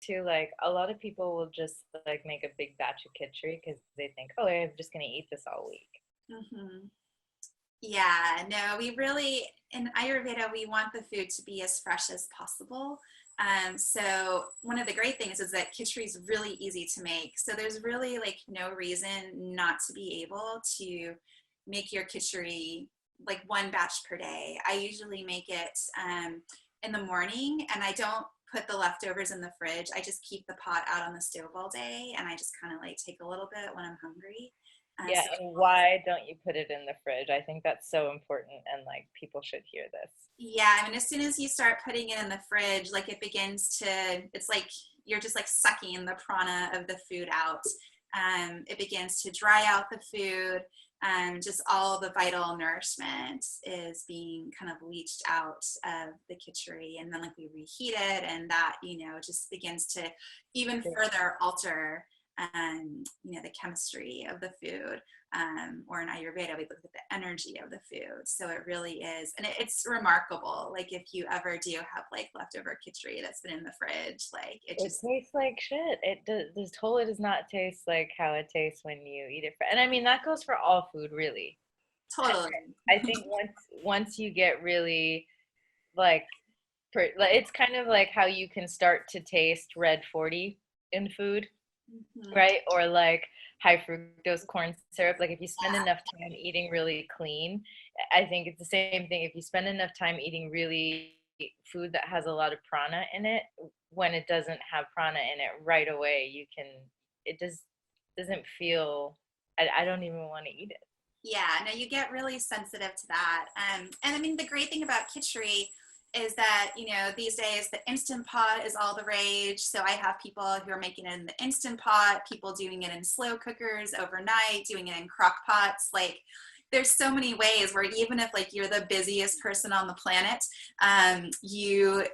too, like a lot of people will just like make a big batch of kitchery because they think, oh, I'm just gonna eat this all week. Hmm. Yeah, no, we really, in Ayurveda, we want the food to be as fresh as possible. So one of the great things is that Kitchari is really easy to make. So there's really like no reason not to be able to make your Kitchari like one batch per day. I usually make it in the morning, and I don't put the leftovers in the fridge. I just keep the pot out on the stove all day, and I just kind of like take a little bit when I'm hungry. Yeah, So and why don't you put it in the fridge? I think that's so important, and like people should hear this. yeah, I mean, as soon as you start putting it in the fridge, like it begins to, it's like you're just like sucking the prana of the food out. It begins to dry out the food. Just all the vital nourishment is being kind of leached out of the kitchery. And then like we reheat it, and that, just begins to even further alter, the chemistry of the food. Or in Ayurveda, we look at the energy of the food. So it really is, and it's remarkable. Like if you ever do have like leftover khichdi that's been in the fridge, like it It just tastes like shit. It does totally does not taste like how it tastes when you eat it. And I mean that goes for all food, really. totally. I think once you get really like, like it's kind of like how you can start to taste red 40 in food, Mhm. right? Or like high fructose corn syrup. Like if you spend Yeah, enough time eating really clean, I think it's the same thing. If you spend enough time eating really food that has a lot of prana in it, when it doesn't have prana in it right away, it just doesn't feel, I don't even want to eat it. yeah. No, you get really sensitive to that. And I mean, the great thing about khichdi is that, these days the instant pot is all the rage. So I have people who are making it in the instant pot, people doing it in slow cookers overnight, doing it in crock pots. Like there's so many ways where even if like you're the busiest person on the planet, you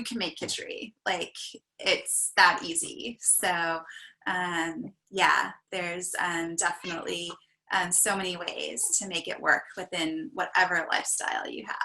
can make khichdi. Like it's that easy. So yeah, there's definitely so many ways to make it work within whatever lifestyle you have.